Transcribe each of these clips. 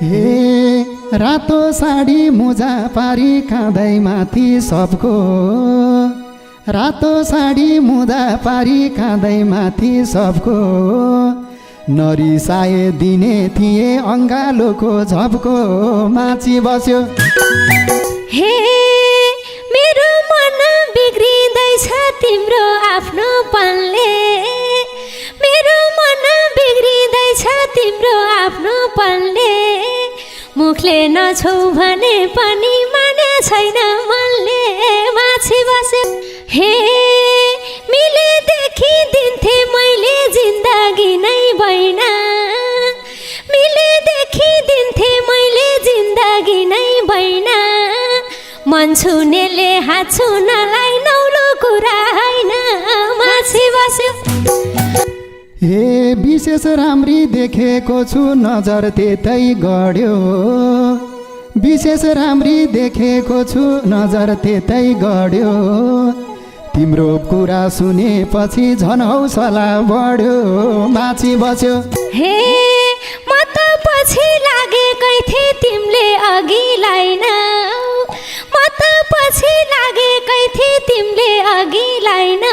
हे रातो साडी मुजा पारी काँदै माथि सबको, रातो साडी मुजा पारी काँदै माथि सबको, नरिसाए दिने थिए अङ्गालोको झप्को माची बस्यो। हे मेरो मन बिग्रिँदैछ तिम्रो आफ्नो पनले, मेरो मन बिग्रिँदैछ तिम्रो आफ्नो पनले, मुखले नछौ भने पनि माने छैन मनले माछी बस्यो। हे मिलेदेखि दिन्थे मैले जिन्दगी नै बैना, मिलेदेखि दिन्थे मैले जिन्दगी नै बैना, मन छुनेले हात छुनलाई नौलो कुरा होइन माछी बस्यो। हे विशेष राम्री देखेको छु नजर त्यतै गड्यो, विशेष राम्री देखेको छु नजर त्यतै गड्यो, तिम्रो कुरा सुनेपछि झन् हौसला बढ्यो माछी बस्यो। हे म त पछि लागेकै थिएँ तिमीले अघि लाइन, म त पछि लागेकै थिएँ तिमीले अघि लाइन,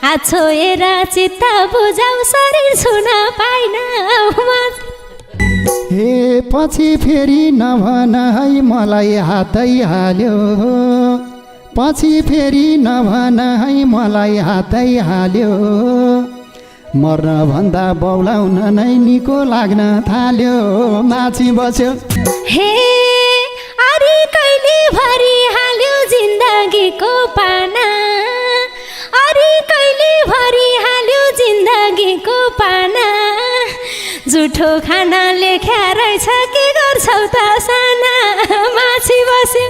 हात छोएर चित्त बुझाउ शरीर छुन पाइन। हे पछि फेरि नभन है मलाई हातै हाल्यो, पछि फेरि नभन है मलाई हातै हाल्यो, मर्न भन्दा बौलाउन नै निको लाग्न थाल्यो माछी बस्यो। हे अरे कहिले भरि हाल्यो जिन्दगीको पाना, अरे कहिले भरि हाल्यो जिन्दगीको पाना, जुठो खाना लेख्या रहेछ के गर्छौ त साना माछी बस्यो।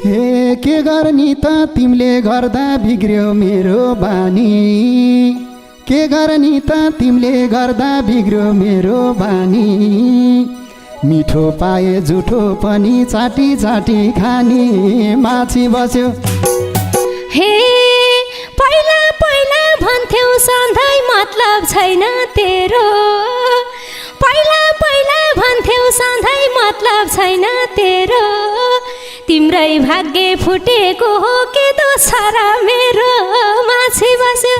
हे के गर्ने त तिमीले गर्दा बिग्रियो मेरो बानी, के गर्ने त तिमीले गर्दा बिग्रियो मेरो बानी, मिठो पाए जुठो पनि चाटी चाटी खाने माछी बस्यो। हे पहिला पहिला भन्थ्यौ सधैँ मतलब छैन तेरो, पहिला पहिला भन्थ्यौ सधैँ मतलब छैन तेरो, तिम्रै भाग्य फुटेको हो के दोष र मेरो माछी बस्यो।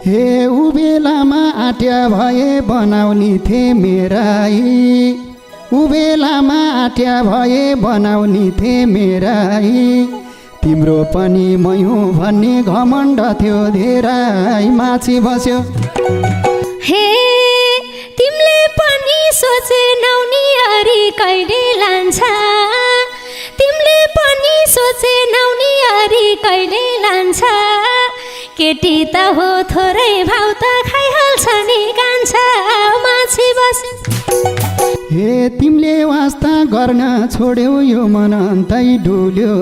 हे उबेलामा आट्या भए बनाउने थिए मेराई, उबेलामा आट्या भए बनाउने थिए मेराई, तिम्रो पनि मै हुँ भन्ने घमण्ड थियो धेरै माछी बस्यो। हे तिमीले पनि सोचेनौ नि अरी कहिले लान्छ, तिमीले पनि सोचेनौ नि अरी कहिले लान्छ, केटी त हो थोरै भाउ त खाइहाल्छ नि कान्छा माछी बस्यो। हे तिमीले वास्ता गर्न छोड्यौ यो मन अन्तै डुल्यो,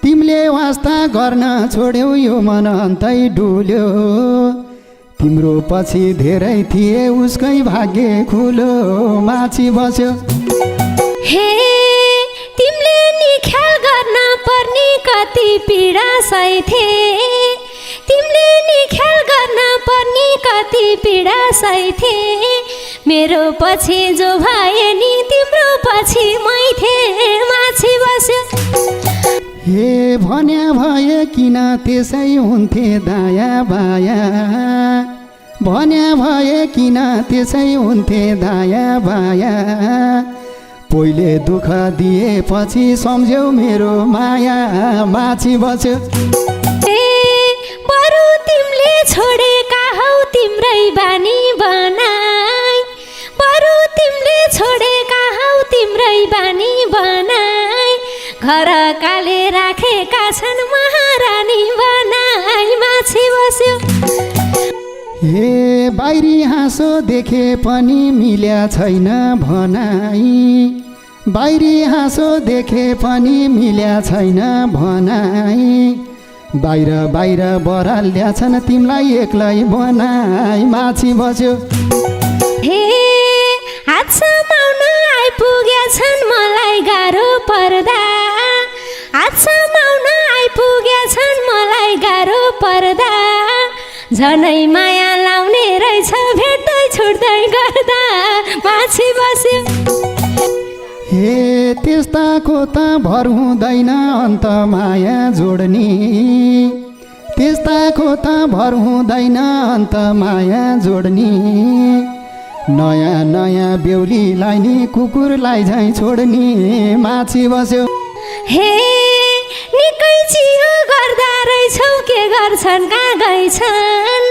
तिमीले वास्ता गर्न छोड्यौ यो मन अन्तै डुल्यो, तिम्रो पछि धेरै थिए उसकै भाग्य खुलो माछी बस्यो। हे तिमीले नि ख्याल गर्न पर्ने कति पीडा सहिथे, तिमीले नि ख्याल गर्न पर्ने कति पीडा सहिथे, मेरो पछि जो भए नि तिम्रो पछि मै थिए माछी बस्यो। हे भन्या भए किन त्यसै हुन्थे दाया बाया, भन्या भए किन त्यसै हुन्थे दाया बाया, पहिले दुःख दिएपछि सम्झ्यौ मेरो माया माछी बस्यो। बरु तिमीले छोडेका हौ तिम्रै बानी बनाई, बरु तिमीले छोडेका हौ तिम्रै बानी बनाई, घर काले राखेका छन् महारानी बनाई माछी बस्यो। हे बाहिरी हाँसो देखे पनि मिल्या छैन भनाई, बाहिरी हाँसो देखे पनि मिल्या छैन भनाई, बाहिर बाहिर बराल्या छन् तिमीलाई एक्लै बनाई माछी बस्यो। हे हात समाउन आइपुग्या छन् मलाई गाह्रो पर्दा, हात समाउन आइपुग्या छन् मलाई गाह्रो पर्दा, झनै माया लाउने रहेछ भेट्दै छुट्दै गर्दा माछी हे त्यस्ताको त भर हुँदैन अन्त माया जोड्ने त्यस्ताको त भर हुँदैन अन्त माया जोड्ने नयाँ नयाँ बेहुलीलाई नि कुकुरलाई झैँ छोड्ने माछी बस्यो हे निकै चियो गर्दा रहेछौ के गर्छन् कहाँ गइछन्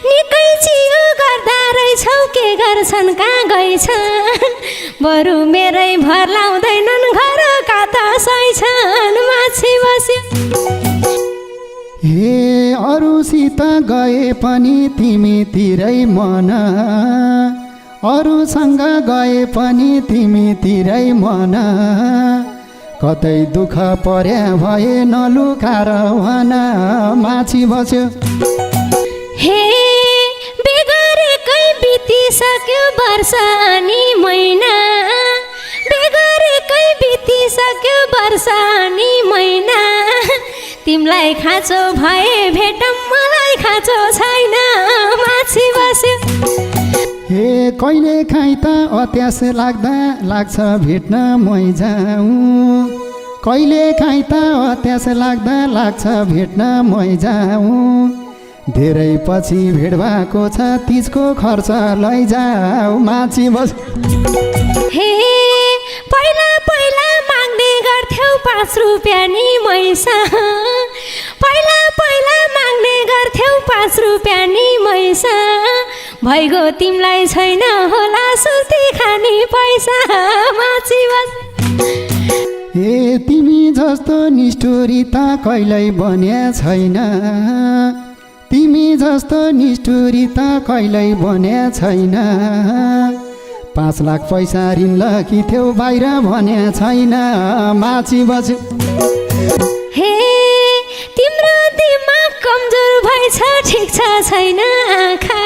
निकै चियो गर्दा रहेछौ के गर्छन् कहाँ गइछन् बरु मेरै भर लाउँदैनन् घरका त सैछन् माछी बस्यो हे अरूसित गए पनि तिमीतिरै मन अरूसँग गए पनि तिमीतिरै मन कतै दुःख पर्या भए नलुकाएर भन माछी बस्यो हे बेगरेकै बितिसक्यो वर्ष अनि महिना बेगरेकै बितिसक्यो वर्ष अनि महिना तिमीलाई खाँचो भए भेटौँ मलाई खाँचो छैन माछी बस्यो हे कहिले काहीँ त अत्यास लाग्छ भेट्न मै जाउँ कहिले काहीँ त अत्यास लाग्छ भेट्न मै जाउँ धेरै पछि भेट भएको छ तिजको खर्च लैजाऊ माछी बस हे पहिला पहिला माग्ने गर्थ्यौ 5 रुपियाँ नि मैसा पहिला पहिला माग्ने गर्थ्यौ 5 रुपियाँ नि मैसा भइगो तिमीलाई छैन होला सुर्ती खाने पैसा माछी बस हे तिमी जस्तो निष्ठुरी त कहिल्यै बन्या छैन तिमी जस्तो निष्ठुरी त कहिल्यै बन्या छैन 5 लाख पैसा ऋण लगिथ्यौ बाहिर भन्या छैन माछी बस्यो हे तिम्रो दिमाग कमजोर भएछ ठिक छ छैन आँखा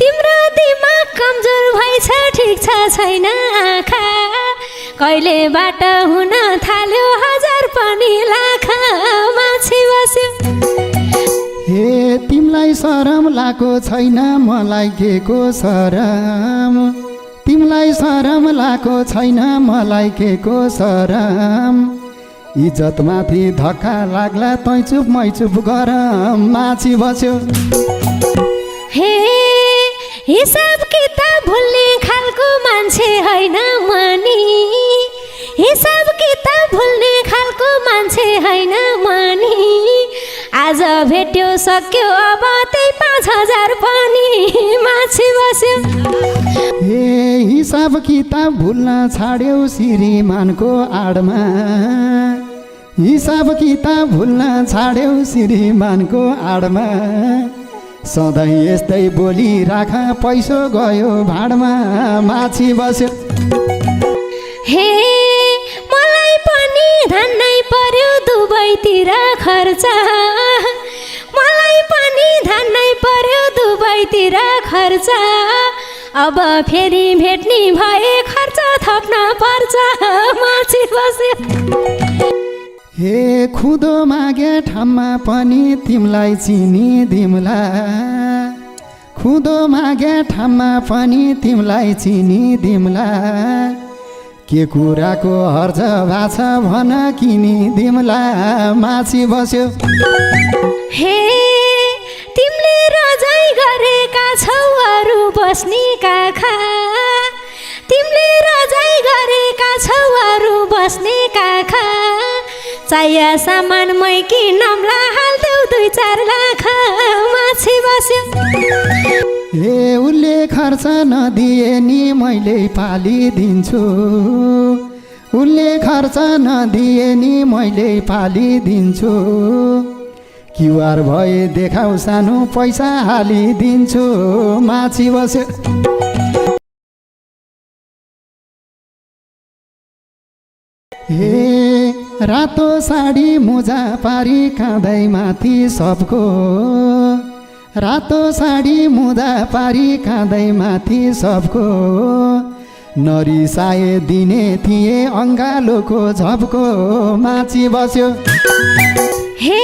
तिम्रो दिमाग कमजोर भएछ ठिक छ छैन आँखा कहिलेबाट हुन थाल्यो 1000 पनि लाख माछी बस्यो हे तिमीलाई शरम लागेको छैन मलाई के को शरम तिमीलाई शरम लागेको छैन मलाई के को शरम इज्जतमाथि धक्का लाग्ला तै चुप मै चुप गरम माछी बस्यो हे हिसाब किताब भुल्ने खालको मान्छे होइन मनी हिसाब किताब भुल्ने खालको मान्छे होइन मनी आज भेट्यो सक्यो अब त्यही 5000 पनि माछी बस्यो हे हिसाब किताब भुल्न छाड्यौ श्रीमानको आडमा हिसाब किताब भुल्न छाड्यौ श्रीमानको आडमा सधैँ यस्तै बोली राख पैसो गयो भाडमा माछी बस्यो हे मलाई पनि धान्नै पर्यो दुबईतिर खर्च मलाई पनि धान्नै पर्यो दुबईतिर खर्च अब फेरि भेट्ने भए खर्च थप्न पर्छ माछी बस्यो हे खुदो मागे ठाममा पनि तिमीलाई चिनी दिमला खुदो मागे ठाममा पनि तिमीलाई चिनी दिमला के कुराको हर्ज भाछ भन किनी दिमला माछी बस्यो हे तिमीले रजाइ गरेका छौ अरू बस्ने काखा तिमीले रजाइ गरेका छौ अरू बस्ने काखा चाहिया सामान मै किनौँला हाल्देऊ 2-4 लाख माछी बस्यो हे उसले खर्च नदिए नि मैले पालिदिन्छु उसले खर्च नदिए नि मैले पालिदिन्छु क्युआर भए देखाउ सानो पैसा हालिदिन्छु माछी बस्यो हे रातो साडी मुजा पारी काँदै माथि सबको रातो साडी मुजा पारी काँदै माथि सबको नरिसाए दिने थिए अङ्गालोको झपको माछी बस्यो हे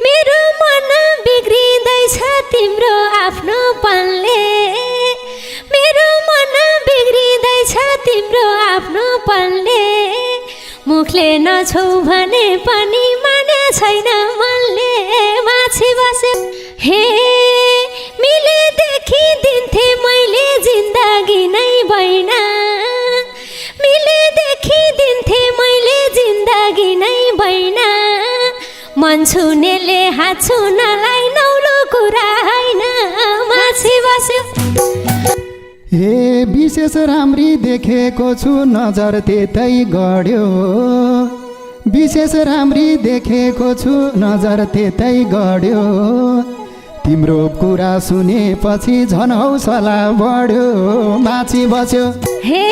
मेरो मन बिग्रिँदैछ तिम्रो आफ्नो पनले मेरो मन बिग्रिँदैछ तिम्रो मुखले नछौ भने पनि माने छैन मनले माछी बस्यो हे मिलेदेखि दिन्थे मैले जिन्दगी नै बैना मिलेदेखि दिन्थे मैले जिन्दगी नै बैना मन छुनेले हात छुनलाई नौलो कुरा होइन माछी बस्यो हे विशेष राम्री देखेको छु नजर त्यतै गड्यो विशेष राम्री देखेको छु नजर त्यतै गड्यो तिम्रो कुरा सुनेपछि झन् हौसला बढ्यो माछी बस्यो हे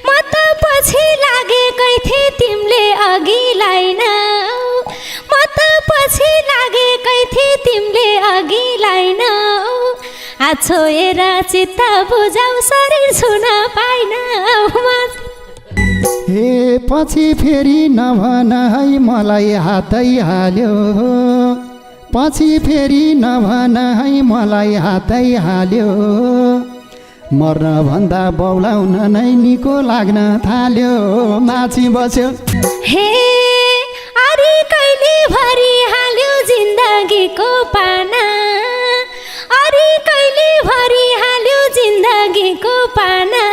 म त पछि लागेकै थिएँ तिमीले अघि लाइन म त पछि लागेकै थिएँ तिमीले अघि लाइन हात छोएर चित्त बुझाउ शरीर छुन पाइन हे पछि फेरि नभन है मलाई हातै हाल्यो पछि फेरि नभन है मलाई हातै हाल्यो मर्न भन्दा बौलाउन नै निको लाग्न थाल्यो माछी बस्यो हे अरे कहिले भरि हाल्यो जिन्दगीको पाना अरे कहिले भरि हाल्यो जिन्दगीको पाना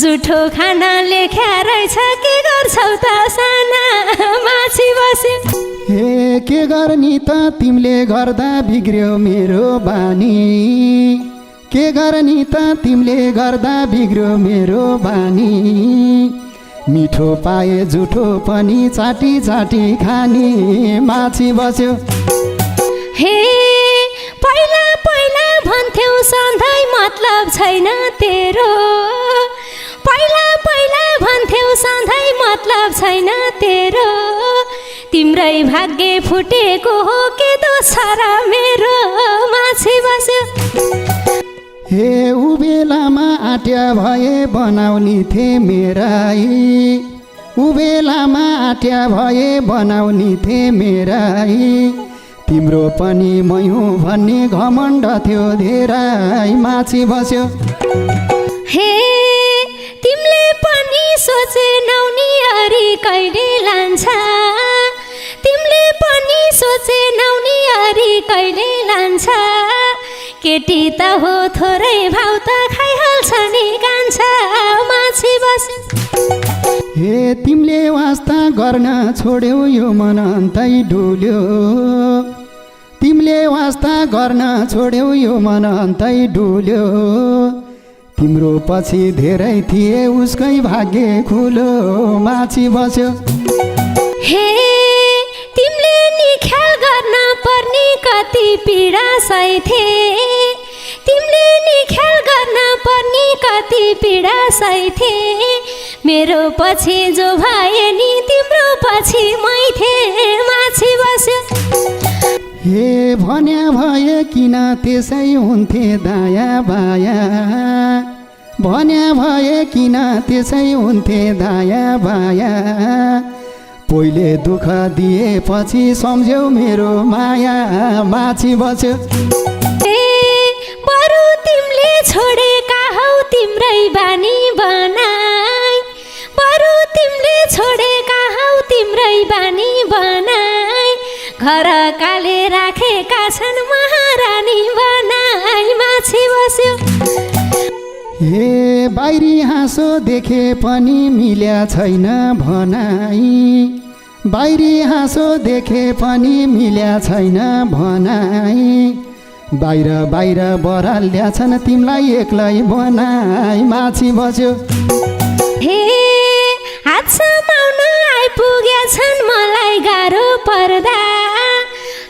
जुठो खाना लेख्या रहेछ के गर्छौ त साना माछी बस्यो हे के गर्ने त तिमीले गर्दा बिग्र्यो मेरो बानी के गर्ने त तिमीले गर्दा बिग्र्यो मेरो बानी मिठो पाए जुठो पनि चाटी चाटी खाने माछी बस्यो हे पहिला पहिला भन्थ्यौ सधैँ मतलब छैन तेरो पहिला पहिला भन्थ्यौ सधैँ मतलब छैन तेरो तिम्रै भाग्य फुटेको हो के दोष र मेरो माछी बस्यो हे उबेलामा आट्या भए बनाउने थिए मेराई उबेलामा आट्या भए बनाउने थिए मेराई तिम्रो पनि मै हुँ भन्ने घमण्ड थियो धेरै माछी बस्यो हे तिमीले पनि सोचेनौ नि अरे कहिले लान्छ तिमीले पनि सोचेनौ नि अरे कहिले लान्छ केटी त हो थोरै भाउ त खाइहाल्छ नि कान्छ माछी बस्यो हे तिमीले वास्ता गर्न छोड्यौ यो मन अन्तै डुल्यो तिमीले वास्ता गर्न छोड्यौ यो मन अन्तै डुल्यो तिम्रो पछि धेरै थिए उसकै भाग्य खुलो माछी बस्यो हे तिमीले नि ख्याल गर्न पर्ने कति पीडा सहिथे तिमीले नि ख्याल गर्न पर्ने कति पीडा सहिथे मेरो पछि जो भए नि तिम्रो पछि मै थिए माछी बस्यो हे भन्या भए किन त्यसै हुन्थे दाया बाया भन्या भए किन त्यसै हुन्थे दाया बाया पहिले दुःख दिएपछि सम्झ्यौ मेरो माया माछी बस्यो बरु तिमीले छोडेका हौ तिम्रै बानी बनाई बरु तिमीले छोडेका हौ तिम्रै बानी बनाई घर काले राखेका छन् महारानी बनाई माछी बस्यो हे बाहिरी हाँसो देखे पनि मिल्या छैन भनाई बाहिरी हाँसो देखे पनि मिल्या छैन भनाई बाहिर बाहिर बराल्या छन् तिमीलाई एक्लै बनाई माछी बस्यो हे हात समाउन आइपुग्या छन् मलाई गाह्रो पर्दा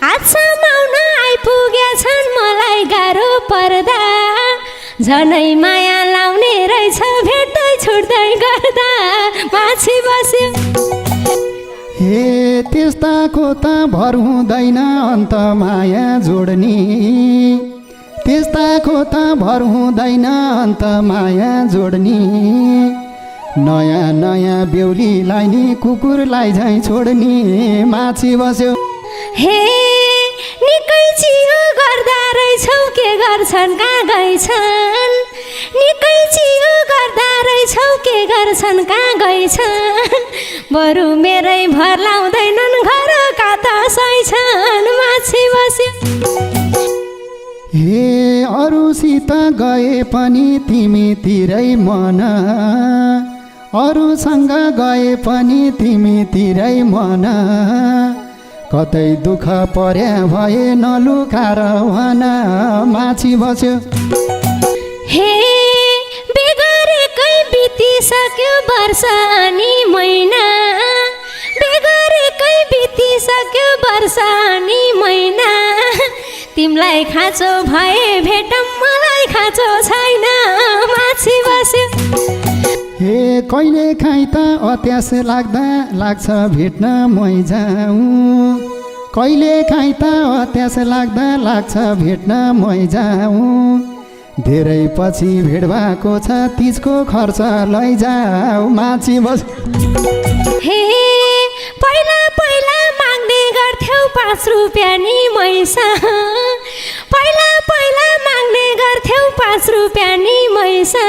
हात समाउन आइपुग्या छन् मलाई गाह्रो पर्दा झनै माया लाउने रहेछ भेट्दै छुट्दै गर्दा माछी बस्यो हे त्यस्ताको त भर हुँदैन अन्त माया जोड्ने त्यस्ताको त भर हुँदैन अन्त माया जोड्ने नयाँ नयाँ बेहुलीलाई नि कुकुरलाई झैँ छोड्ने माछी बस्यो हे निकै चियो गर्दा रहेछौ के गर्छन् कहाँ गइछन् निकै चियो गर्दा गइछौ के गर्छन् कहाँ गइछन् बरु मेरै भर लाउँदैनन् घर कता सैछन् माछी बस्यो हे अरूसित गए पनि तिमीतिरै मन अरूसँग गए पनि तिमीतिरै मन कतै दुःख पर्या भए नलुकाएर भन माछी बस्यो हे बेगरेकै बितिसक्यो वर्ष अनि महिना बेगरेकै बितिसक्यो वर्ष अनि महिना तिमीलाई खाँचो भए भेटौँ मलाई खाँचो छैन माछी बस्यो हे कहिले काहीँ त अत्यास लाग्छ भेट्न मै जाउँ कहिले काहीँ त अत्यास लाग्छ भेट्न मै जाउँ धेरै पछि भेट भएको छ तिजको खर्च लैजाऊ माछी बस हे पहिला पहिला माग्ने गर्थ्यौ 5 रुपियाँ नि मैसा पहिला पहिला माग्ने गर्थ्यौ 5 रुपियाँ नि मैसा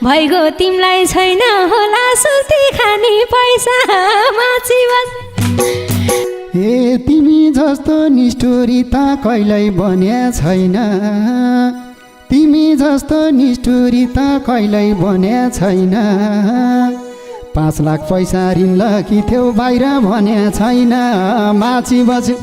भइगयो तिमीलाई छैन होला सुती खाने पैसा माछी बस हे तिमी जस्तो निष्ठुरी त कहिल्यै बन्या छैन तिमी जस्तो निष्ठुरी त कहिल्यै बन्या छैन 5 लाख पैसा ऋण लगिथ्यौ बाहिर भन्या छैन माछी बस्यो